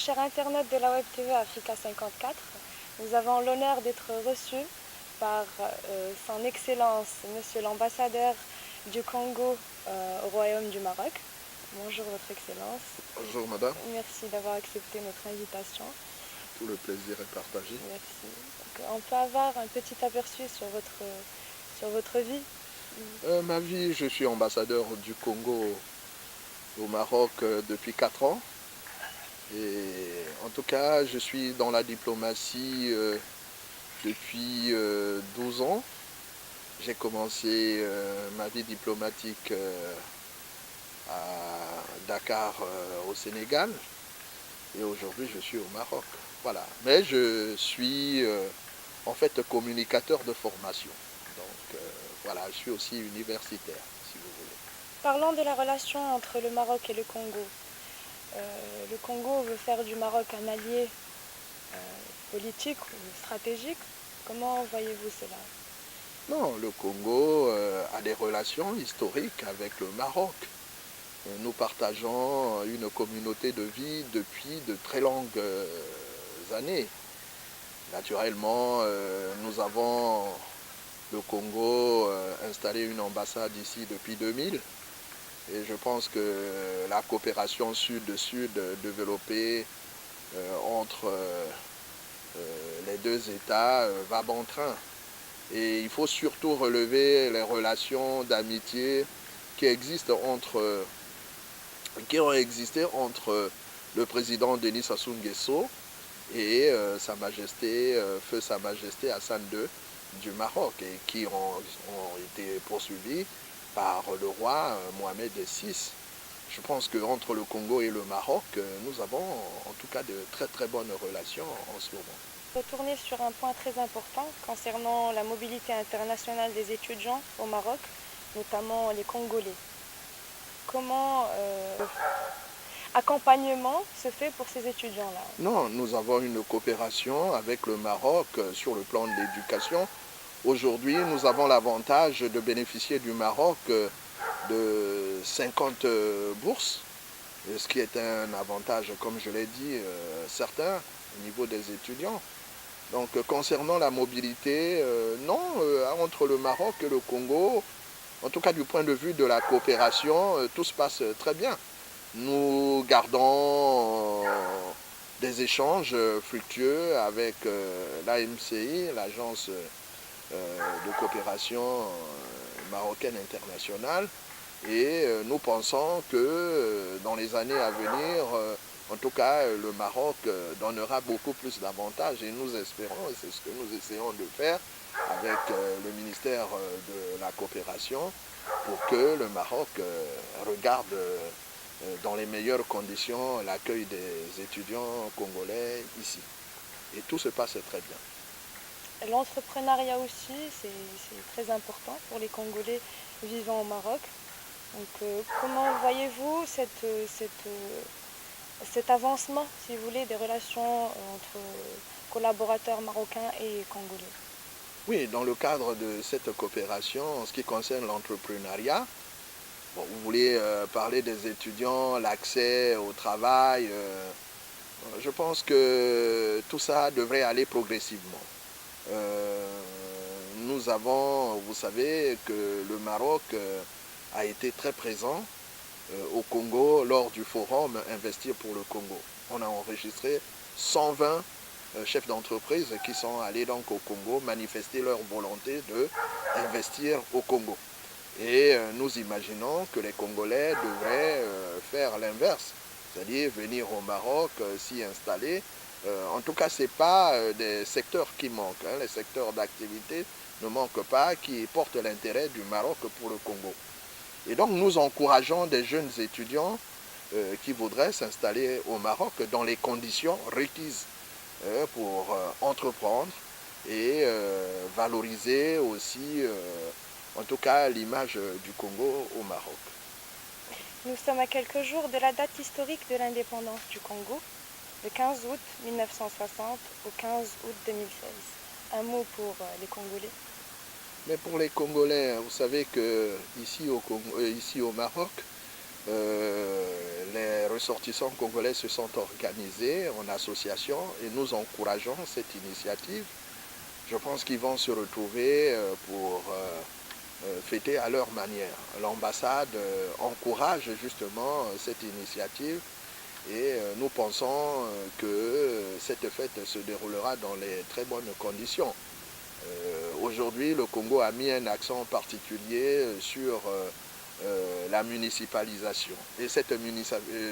chers internautes de la Web TV Africa 54. Nous avons l'honneur d'être reçus par son Excellence, Monsieur l'ambassadeur du Congo au Royaume du Maroc. Bonjour Votre Excellence. Bonjour Madame. Merci d'avoir accepté notre invitation. Tout le plaisir est partagé. Merci. Donc, on peut avoir un petit aperçu sur votre vie. Ma vie, je suis ambassadeur du Congo au Maroc depuis 4 ans. Et en tout cas, je suis dans la diplomatie depuis 12 ans. J'ai commencé ma vie diplomatique à Dakar au Sénégal. Et aujourd'hui, je suis au Maroc. Voilà. Mais je suis en fait communicateur de formation. Donc voilà, je suis aussi universitaire, si vous voulez. Parlons de la relation entre le Maroc et le Congo. Le Congo veut faire du Maroc un allié politique ou stratégique. Comment voyez-vous cela? Non, le Congo a des relations historiques avec le Maroc. Nous partageons une communauté de vie depuis de très longues années. Naturellement, nous avons le Congo installé une ambassade ici depuis 2000. Et je pense que la coopération sud-sud développée entre les deux États va bon train. Et il faut surtout relever les relations d'amitié qui ont existé entre le président Denis Sassou Nguesso et Sa Majesté, Feu Sa Majesté Hassan II du Maroc, et qui ont été poursuivis par le roi Mohamed VI. Je pense qu'entre le Congo et le Maroc, nous avons en tout cas de très très bonnes relations en ce moment. Retourner sur un point très important concernant la mobilité internationale des étudiants au Maroc, notamment les Congolais. Comment accompagnement se fait pour ces étudiants-là? Non, nous avons une coopération avec le Maroc sur le plan de l'éducation. Aujourd'hui, nous avons l'avantage de bénéficier du Maroc de 50 bourses, ce qui est un avantage, comme je l'ai dit, certain au niveau des étudiants. Donc, concernant la mobilité, non, entre le Maroc et le Congo, en tout cas du point de vue de la coopération, tout se passe très bien. Nous gardons des échanges fructueux avec l'AMCI, l'agence de coopération marocaine internationale, et nous pensons que dans les années à venir, en tout cas le Maroc donnera beaucoup plus d'avantages, et nous espérons, et c'est ce que nous essayons de faire avec le ministère de la coopération, pour que le Maroc regarde dans les meilleures conditions l'accueil des étudiants congolais ici. Et tout se passe très bien. L'entrepreneuriat aussi, c'est très important pour les Congolais vivant au Maroc. Donc, comment voyez-vous cet avancement, si vous voulez, des relations entre collaborateurs marocains et congolais? Oui, dans le cadre de cette coopération, en ce qui concerne l'entrepreneuriat, bon, vous voulez parler des étudiants, l'accès au travail, je pense que tout ça devrait aller progressivement. Nous avons, vous savez, que le Maroc a été très présent au Congo lors du forum Investir pour le Congo. On a enregistré 120 chefs d'entreprise qui sont allés donc au Congo manifester leur volonté d'investir au Congo. Et nous imaginons que les Congolais devraient faire l'inverse, c'est-à-dire venir au Maroc, s'y installer. En tout cas, ce n'est pas des secteurs qui manquent. Les secteurs d'activité ne manquent pas, qui portent l'intérêt du Maroc pour le Congo. Et donc, nous encourageons des jeunes étudiants qui voudraient s'installer au Maroc dans les conditions requises pour entreprendre et valoriser aussi, en tout cas, l'image du Congo au Maroc. Nous sommes à quelques jours de la date historique de l'indépendance du Congo, le 15 août 1960 au 15 août 2016. Un mot pour les Congolais? Mais pour les Congolais, vous savez que ici au Maroc, Les ressortissants congolais se sont organisés en association et nous encourageons cette initiative. Je pense qu'ils vont se retrouver pour fêter à leur manière. L'ambassade encourage justement cette initiative et nous pensons que cette fête se déroulera dans les très bonnes conditions. Aujourd'hui, le Congo a mis un accent particulier sur la municipalisation. Et cette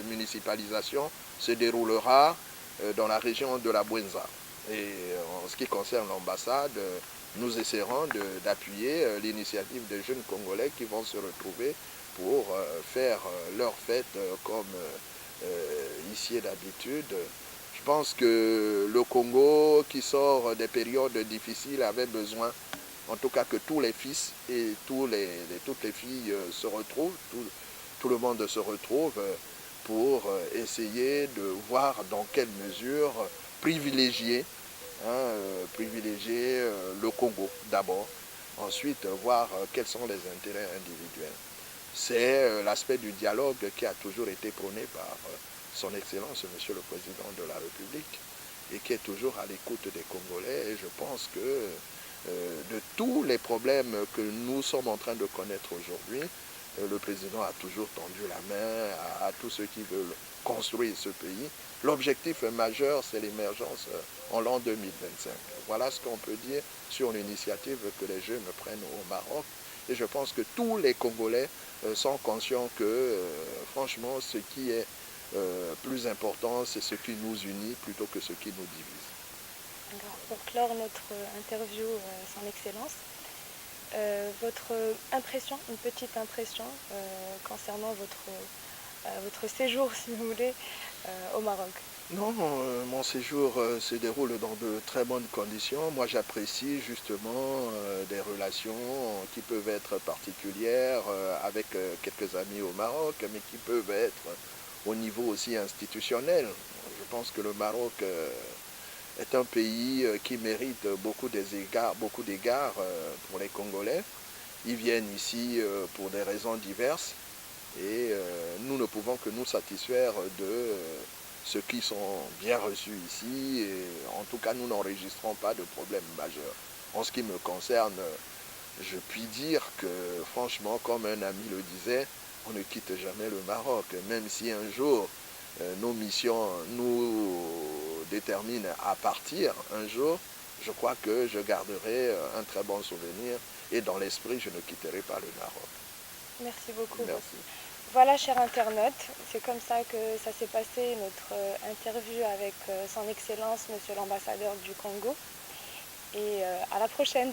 municipalisation se déroulera dans la région de la Bwenza. Et en ce qui concerne l'ambassade, nous essaierons d'appuyer l'initiative des jeunes Congolais qui vont se retrouver pour faire leur fête comme ici d'habitude. Je pense que le Congo, qui sort des périodes difficiles, avait besoin, en tout cas, que tous les fils et toutes les filles se retrouvent, tout le monde se retrouve pour essayer de voir dans quelle mesure privilégier, le Congo d'abord, ensuite voir quels sont les intérêts individuels. C'est l'aspect du dialogue qui a toujours été prôné par son Excellence, Monsieur le Président de la République, et qui est toujours à l'écoute des Congolais. Et je pense que de tous les problèmes que nous sommes en train de connaître aujourd'hui, le président a toujours tendu la main à tous ceux qui veulent construire ce pays. L'objectif majeur, c'est l'émergence en l'an 2025. Voilà ce qu'on peut dire sur l'initiative que les jeunes prennent au Maroc. Et je pense que tous les Congolais sont conscients que, franchement, ce qui est plus important, c'est ce qui nous unit plutôt que ce qui nous divise. Alors, pour clore notre interview, Son Excellence, votre impression, une petite impression concernant votre séjour, si vous voulez, au Maroc. Non, mon séjour se déroule dans de très bonnes conditions. Moi, j'apprécie justement des relations qui peuvent être particulières avec quelques amis au Maroc, mais qui peuvent être au niveau aussi institutionnel. Je pense que le Maroc est un pays qui mérite beaucoup d'égards pour les Congolais. Ils viennent ici pour des raisons diverses et nous ne pouvons que nous satisfaire de ceux qui sont bien reçus ici. Et en tout cas, nous n'enregistrons pas de problème majeur. En ce qui me concerne, je puis dire que franchement, comme un ami le disait, on ne quitte jamais le Maroc, même si un jour nos missions nous déterminent à partir un jour. Je crois que je garderai un très bon souvenir et dans l'esprit, je ne quitterai pas le Maroc. Merci beaucoup. Merci. Voilà, chers internautes, c'est comme ça que ça s'est passé, notre interview avec Son Excellence, Monsieur l'ambassadeur du Congo. Et à la prochaine.